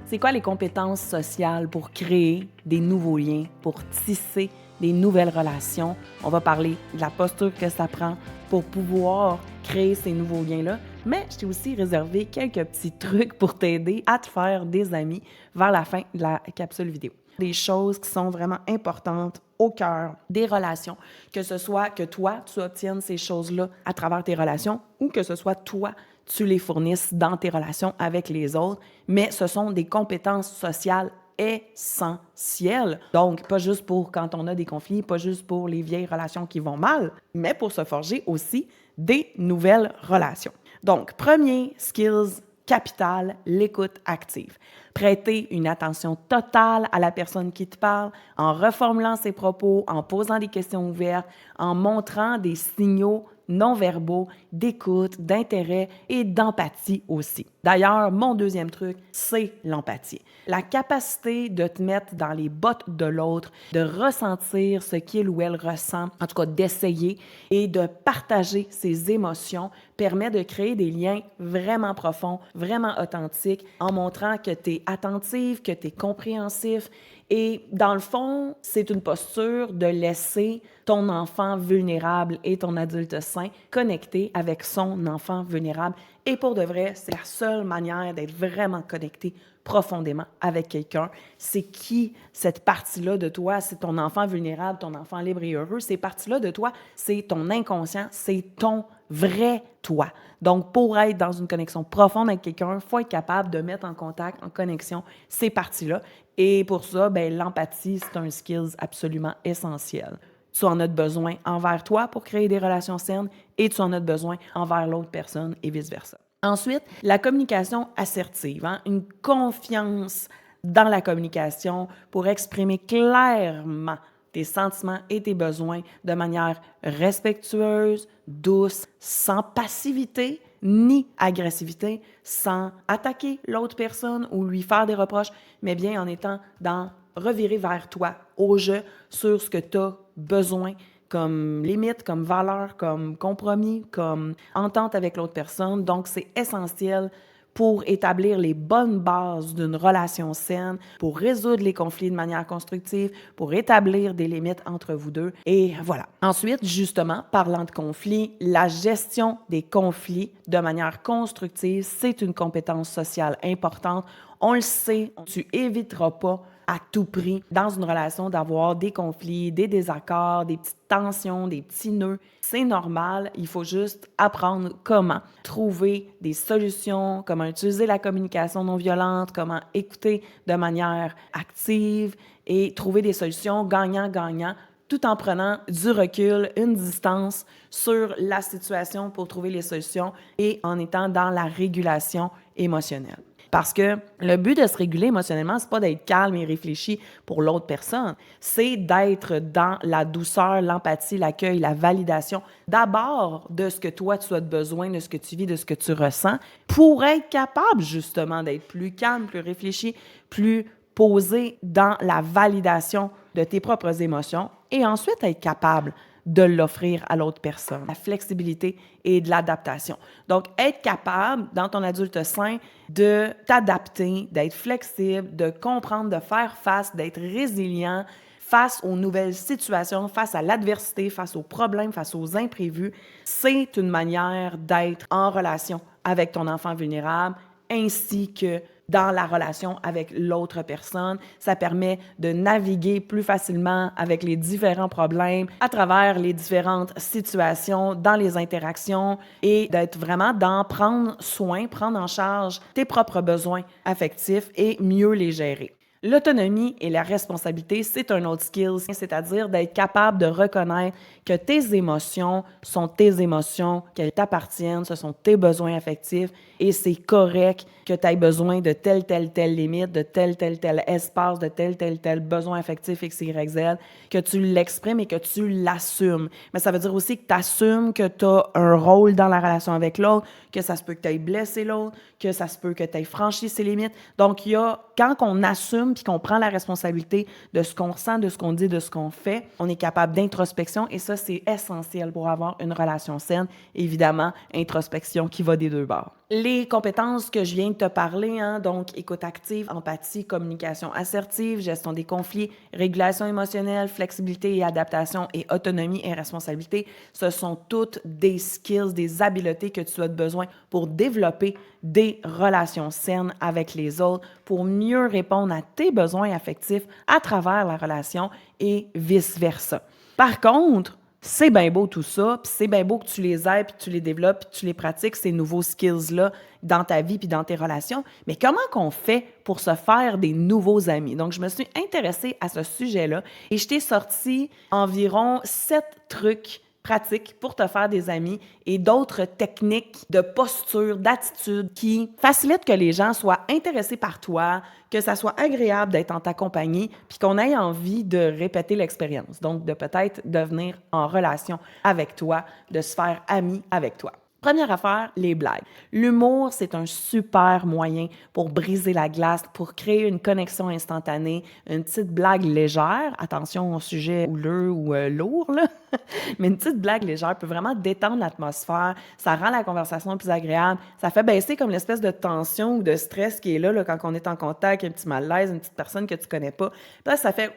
C'est quoi les compétences sociales pour créer des nouveaux liens, pour tisser des nouvelles relations? On va parler de la posture que ça prend pour pouvoir créer ces nouveaux liens-là. Mais je t'ai aussi réservé quelques petits trucs pour t'aider à te faire des amis vers la fin de la capsule vidéo. Des choses qui sont vraiment importantes au cœur des relations, que ce soit que toi, tu obtiennes ces choses-là à travers tes relations ou que ce soit toi, tu les fournisses dans tes relations avec les autres, mais ce sont des compétences sociales essentielles. Donc, pas juste pour quand on a des conflits, pas juste pour les vieilles relations qui vont mal, mais pour se forger aussi des nouvelles relations. Donc, premier skills capital, l'écoute active. Prêter une attention totale à la personne qui te parle en reformulant ses propos, en posant des questions ouvertes, en montrant des signaux non-verbaux d'écoute, d'intérêt et d'empathie aussi. D'ailleurs, mon deuxième truc, c'est l'empathie. La capacité de te mettre dans les bottes de l'autre, de ressentir ce qu'il ou elle ressent, en tout cas d'essayer et de partager ses émotions permet de créer des liens vraiment profonds, vraiment authentiques, en montrant que tu es attentif, que tu es compréhensif. Et dans le fond, c'est une posture de laisser ton enfant vulnérable et ton adulte sain connecter avec son enfant vulnérable. Et pour de vrai, c'est la seule manière d'être vraiment connecté profondément avec quelqu'un. C'est qui cette partie-là de toi? C'est ton enfant vulnérable, ton enfant libre et heureux. Ces parties-là de toi, c'est ton inconscient, c'est ton vrai toi. Donc, pour être dans une connexion profonde avec quelqu'un, il faut être capable de mettre en contact, en connexion ces parties-là. Et pour ça, l'empathie, c'est un skills absolument essentiel. Tu en as besoin envers toi pour créer des relations saines et tu en as besoin envers l'autre personne et vice-versa. Ensuite, la communication assertive, une confiance dans la communication pour exprimer clairement tes sentiments et tes besoins de manière respectueuse, douce, sans passivité ni agressivité, sans attaquer l'autre personne ou lui faire des reproches, mais bien en étant dans revirer vers toi, au jeu, sur ce que tu as besoin comme limite, comme valeur, comme compromis, comme entente avec l'autre personne. Donc, c'est essentiel pour établir les bonnes bases d'une relation saine, pour résoudre les conflits de manière constructive, pour établir des limites entre vous deux. Et voilà. Ensuite, justement, parlant de conflits, la gestion des conflits de manière constructive, c'est une compétence sociale importante. On le sait, tu éviteras pas à tout prix dans une relation d'avoir des conflits, des désaccords, des petites tensions, des petits nœuds. C'est normal, il faut juste apprendre comment trouver des solutions, comment utiliser la communication non violente, comment écouter de manière active et trouver des solutions gagnant-gagnant tout en prenant du recul, une distance sur la situation pour trouver les solutions et en étant dans la régulation émotionnelle. Parce que le but de se réguler émotionnellement, c'est pas d'être calme et réfléchi pour l'autre personne, c'est d'être dans la douceur, l'empathie, l'accueil, la validation, d'abord de ce que toi tu as besoin, de ce que tu vis, de ce que tu ressens, pour être capable justement d'être plus calme, plus réfléchi, plus posé dans la validation de tes propres émotions et ensuite être capable de l'offrir à l'autre personne. La flexibilité et de l'adaptation. Donc, être capable, dans ton adulte sain, de t'adapter, d'être flexible, de comprendre, de faire face, d'être résilient face aux nouvelles situations, face à l'adversité, face aux problèmes, face aux imprévus, c'est une manière d'être en relation avec ton enfant vulnérable ainsi que dans la relation avec l'autre personne. Ça permet de naviguer plus facilement avec les différents problèmes à travers les différentes situations, dans les interactions et d'être vraiment dans prendre soin, prendre en charge tes propres besoins affectifs et mieux les gérer. L'autonomie et la responsabilité, c'est un autre skill, c'est-à-dire d'être capable de reconnaître que tes émotions sont tes émotions, qu'elles t'appartiennent, ce sont tes besoins affectifs et c'est correct que tu aies besoin de telle limite, de tel espace, de tel besoin affectif X, Y, Z, que tu l'exprimes et que tu l'assumes. Mais ça veut dire aussi que tu assumes que tu as un rôle dans la relation avec l'autre, que ça se peut que tu aies blessé l'autre, que ça se peut que tu aies franchi ses limites. Donc, quand on assume puis qu'on prend la responsabilité de ce qu'on ressent, de ce qu'on dit, de ce qu'on fait, on est capable d'introspection et ça, c'est essentiel pour avoir une relation saine. Évidemment, introspection qui va des deux bords. Les compétences que je viens de te parler, hein, donc écoute active, empathie, communication assertive, gestion des conflits, régulation émotionnelle, flexibilité et adaptation et autonomie et responsabilité, ce sont toutes des skills, des habiletés que tu as besoin pour développer des relations saines avec les autres, pour mieux répondre à tes besoins affectifs à travers la relation et vice-versa. Par contre, c'est bien beau tout ça, puis c'est bien beau que tu les aies, puis que tu les développes, puis que tu les pratiques, ces nouveaux skills-là, dans ta vie puis dans tes relations. Mais comment qu'on fait pour se faire des nouveaux amis? Donc, je me suis intéressée à ce sujet-là et je t'ai sorti environ 7 trucs pratiques pour te faire des amis et d'autres techniques de posture, d'attitude qui facilitent que les gens soient intéressés par toi, que ça soit agréable d'être en ta compagnie, puis qu'on ait envie de répéter l'expérience. Donc, de peut-être devenir en relation avec toi, de se faire ami avec toi. Première affaire, les blagues. L'humour, c'est un super moyen pour briser la glace, pour créer une connexion instantanée, une petite blague légère. Attention au sujet houleux ou lourd, là. Mais une petite blague légère peut vraiment détendre l'atmosphère. Ça rend la conversation plus agréable. Ça fait baisser comme l'espèce de tension ou de stress qui est là quand on est en contact, un petit malaise, une petite personne que tu connais pas. Puis là, ça fait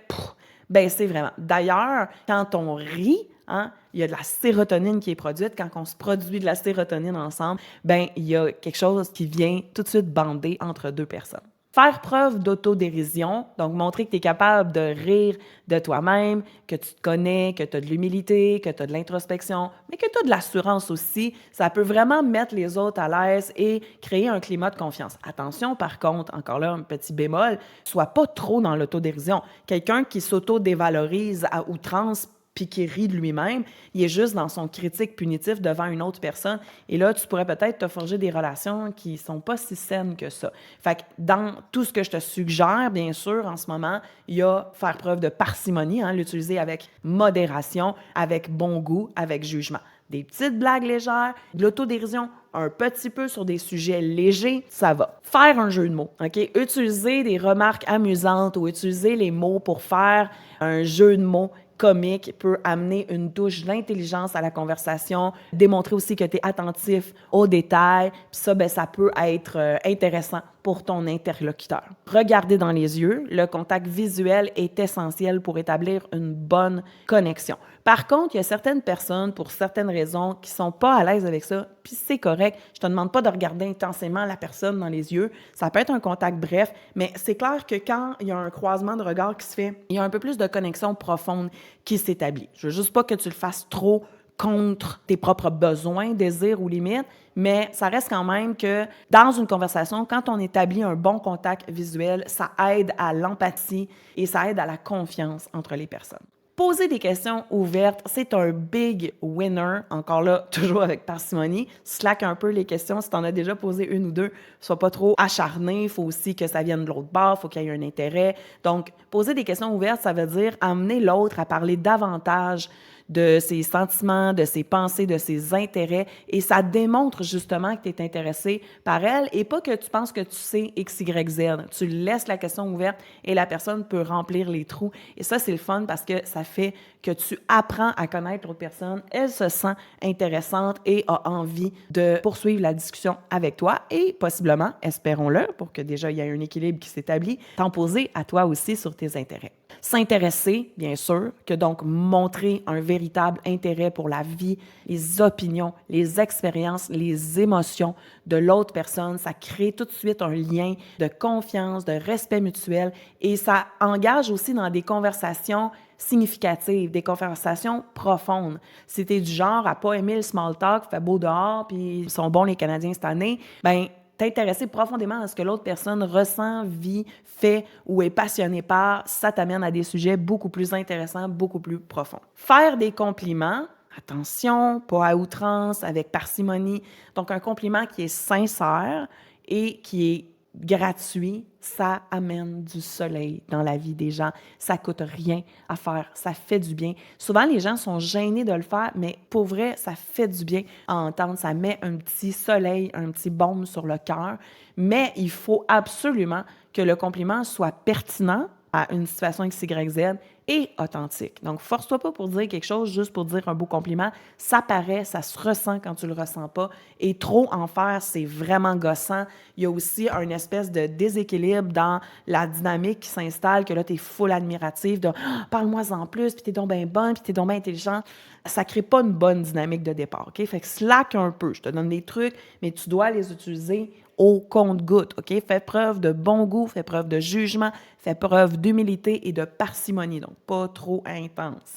baisser vraiment. D'ailleurs, quand on rit, hein, il y a de la sérotonine qui est produite. Quand on se produit de la sérotonine ensemble, ben il y a quelque chose qui vient tout de suite bander entre deux personnes. Faire preuve d'autodérision, donc montrer que tu es capable de rire de toi-même, que tu te connais, que tu as de l'humilité, que tu as de l'introspection, mais que tu as de l'assurance aussi, ça peut vraiment mettre les autres à l'aise et créer un climat de confiance. Attention, par contre, encore là, un petit bémol, sois pas trop dans l'autodérision. Quelqu'un qui s'auto-dévalorise à outrance puis qui rit de lui-même, il est juste dans son critique punitif devant une autre personne. Et là, tu pourrais peut-être te forger des relations qui sont pas si saines que ça. Fait que dans tout ce que je te suggère, bien sûr, en ce moment, il y a faire preuve de parcimonie, hein, l'utiliser avec modération, avec bon goût, avec jugement. Des petites blagues légères, de l'autodérision, un petit peu sur des sujets légers, ça va. Faire un jeu de mots, OK? Utiliser des remarques amusantes ou utiliser les mots pour faire un jeu de mots comique peut amener une touche d'intelligence à la conversation, démontrer aussi que tu es attentif aux détails, puis ça, ben, ça peut être intéressant pour ton interlocuteur. Regarder dans les yeux, le contact visuel est essentiel pour établir une bonne connexion. Par contre, il y a certaines personnes, pour certaines raisons, qui sont pas à l'aise avec ça, puis c'est correct. Je te demande pas de regarder intensément la personne dans les yeux. Ça peut être un contact bref, mais c'est clair que quand il y a un croisement de regard qui se fait, il y a un peu plus de connexion profonde qui s'établit. Je veux juste pas que tu le fasses trop contre tes propres besoins, désirs ou limites, mais ça reste quand même que dans une conversation, quand on établit un bon contact visuel, ça aide à l'empathie et ça aide à la confiance entre les personnes. Poser des questions ouvertes, c'est un big winner. Encore là, toujours avec parcimonie. Slack un peu les questions. Si tu en as déjà posé une ou deux, sois pas trop acharné. Il faut aussi que ça vienne de l'autre bord. Il faut qu'il y ait un intérêt. Donc, poser des questions ouvertes, ça veut dire amener l'autre à parler davantage de ses sentiments, de ses pensées, de ses intérêts. Et ça démontre justement que tu es intéressé par elle et pas que tu penses que tu sais X, Y, Z. Tu laisses la question ouverte et la personne peut remplir les trous. Et ça, c'est le fun parce que ça fait que tu apprends à connaître l'autre personne. Elle se sent intéressante et a envie de poursuivre la discussion avec toi et possiblement, espérons-le, pour que déjà il y ait un équilibre qui s'établit, t'en poser à toi aussi sur tes intérêts. S'intéresser, bien sûr, que donc montrer un véritable intérêt pour la vie, les opinions, les expériences, les émotions de l'autre personne. Ça crée tout de suite un lien de confiance, de respect mutuel et ça engage aussi dans des conversations significatives, des conversations profondes. Si t'es du genre à pas aimer le small talk, fait beau dehors, puis ils sont bons les Canadiens cette année, ben t'intéresser profondément à ce que l'autre personne ressent, vit, fait ou est passionnée par, ça t'amène à des sujets beaucoup plus intéressants, beaucoup plus profonds. Faire des compliments, attention, pas à outrance, avec parcimonie. Donc, un compliment qui est sincère et qui est gratuit, ça amène du soleil dans la vie des gens. Ça coûte rien à faire, ça fait du bien. Souvent, les gens sont gênés de le faire, mais pour vrai, ça fait du bien à entendre. Ça met un petit soleil, un petit baume sur le cœur. Mais il faut absolument que le compliment soit pertinent, à une situation XYZ est authentique. Donc, force-toi pas pour dire quelque chose juste pour dire un beau compliment. Ça paraît, ça se ressent quand tu le ressens pas. Et trop en faire, c'est vraiment gossant. Il y a aussi une espèce de déséquilibre dans la dynamique qui s'installe, que là, tu es full admiratif, de parle-moi en plus, puis t'es donc bien bonne, puis t'es donc bien intelligent. Ça crée pas une bonne dynamique de départ, OK? Fait que slack un peu. Je te donne des trucs, mais tu dois les utiliser au compte-gouttes, OK? Fais preuve de bon goût, fais preuve de jugement, fais preuve d'humilité et de parcimonie, donc pas trop intense.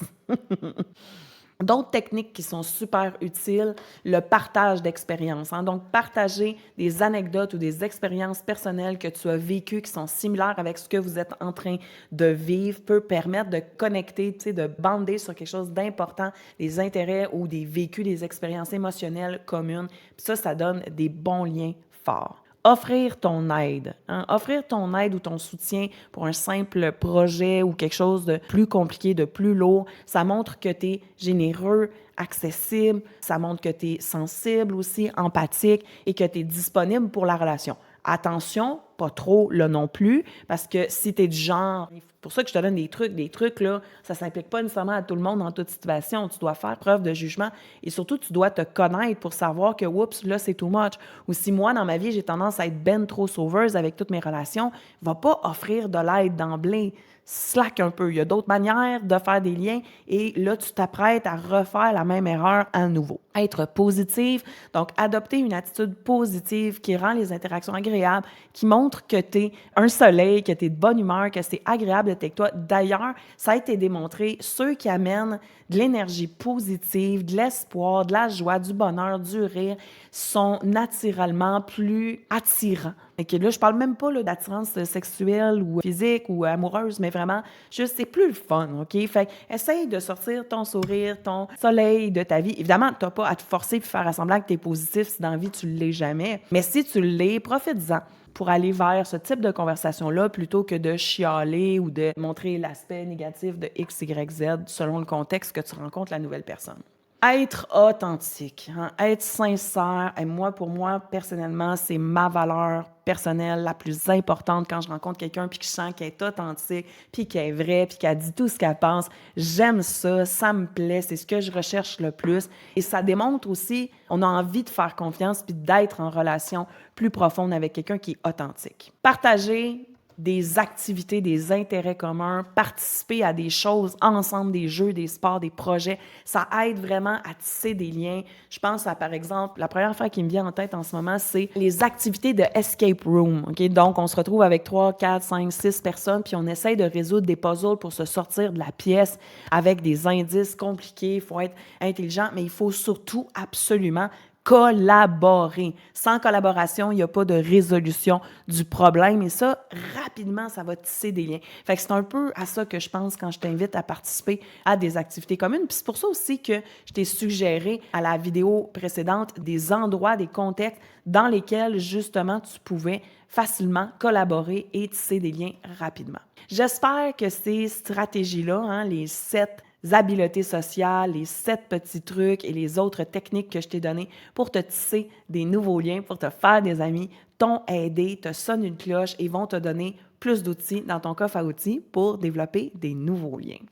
D'autres techniques qui sont super utiles, le partage d'expériences. Donc, partager des anecdotes ou des expériences personnelles que tu as vécues qui sont similaires avec ce que vous êtes en train de vivre peut permettre de connecter, de bander sur quelque chose d'important, des intérêts ou des vécus, des expériences émotionnelles communes. Puis ça donne des bons liens forts. Offrir ton aide. Offrir ton aide ou ton soutien pour un simple projet ou quelque chose de plus compliqué, de plus lourd, ça montre que tu es généreux, accessible, ça montre que tu es sensible aussi, empathique et que tu es disponible pour la relation. Attention, pas trop là non plus, parce que si tu es du genre, c'est pour ça que je te donne des trucs là, ça ne s'implique pas nécessairement à tout le monde dans toute situation. Tu dois faire preuve de jugement et surtout, tu dois te connaître pour savoir que, oups, là, c'est too much. Ou si moi, dans ma vie, j'ai tendance à être ben trop sauveuse avec toutes mes relations, va pas offrir de l'aide d'emblée. Slack un peu. Il y a d'autres manières de faire des liens et là, tu t'apprêtes à refaire la même erreur à nouveau. Être positive, donc adopter une attitude positive qui rend les interactions agréables, qui montre que tu es un soleil, que tu es de bonne humeur, que c'est agréable d'être avec toi. D'ailleurs, ça a été démontré, ceux qui amènent de l'énergie positive, de l'espoir, de la joie, du bonheur, du rire, sont naturellement plus attirants. Et que là, je parle même pas d'attirance sexuelle ou physique ou amoureuse, mais vraiment, juste, c'est plus le fun, OK? Fait essaye de sortir ton sourire, ton soleil de ta vie. Évidemment, tu n'as pas à te forcer et faire semblant que tu es positif si dans la vie, tu ne l'es jamais. Mais si tu l'es, profite-en pour aller vers ce type de conversation-là plutôt que de chialer ou de montrer l'aspect négatif de X, Y, Z selon le contexte que tu rencontres la nouvelle personne. Être authentique, être sincère, et pour moi, personnellement, c'est ma valeur personnelle la plus importante quand je rencontre quelqu'un puis que je sens qu'elle est authentique, puis qu'elle est vraie, puis qu'elle dit tout ce qu'elle pense. J'aime ça, ça me plaît, c'est ce que je recherche le plus. Et ça démontre aussi, on a envie de faire confiance puis d'être en relation plus profonde avec quelqu'un qui est authentique. Partager des activités, des intérêts communs, participer à des choses ensemble, des jeux, des sports, des projets, ça aide vraiment à tisser des liens. Je pense à, par exemple, la première affaire qui me vient en tête en ce moment, c'est les activités de escape room. Okay? Donc, on se retrouve avec 3, 4, 5, 6 personnes, puis on essaye de résoudre des puzzles pour se sortir de la pièce avec des indices compliqués. Il faut être intelligent, mais il faut surtout absolument collaborer. Sans collaboration, il n'y a pas de résolution du problème. Et ça, rapidement, ça va tisser des liens. Fait que c'est un peu à ça que je pense quand je t'invite à participer à des activités communes. Puis c'est pour ça aussi que je t'ai suggéré à la vidéo précédente des endroits, des contextes dans lesquels, justement, tu pouvais facilement collaborer et tisser des liens rapidement. J'espère que ces stratégies-là, les 7 habiletés sociales, les 7 petits trucs et les autres techniques que je t'ai données pour te tisser des nouveaux liens, pour te faire des amis, t'ont aidé, te sonnent une cloche et vont te donner plus d'outils dans ton coffre à outils pour développer des nouveaux liens.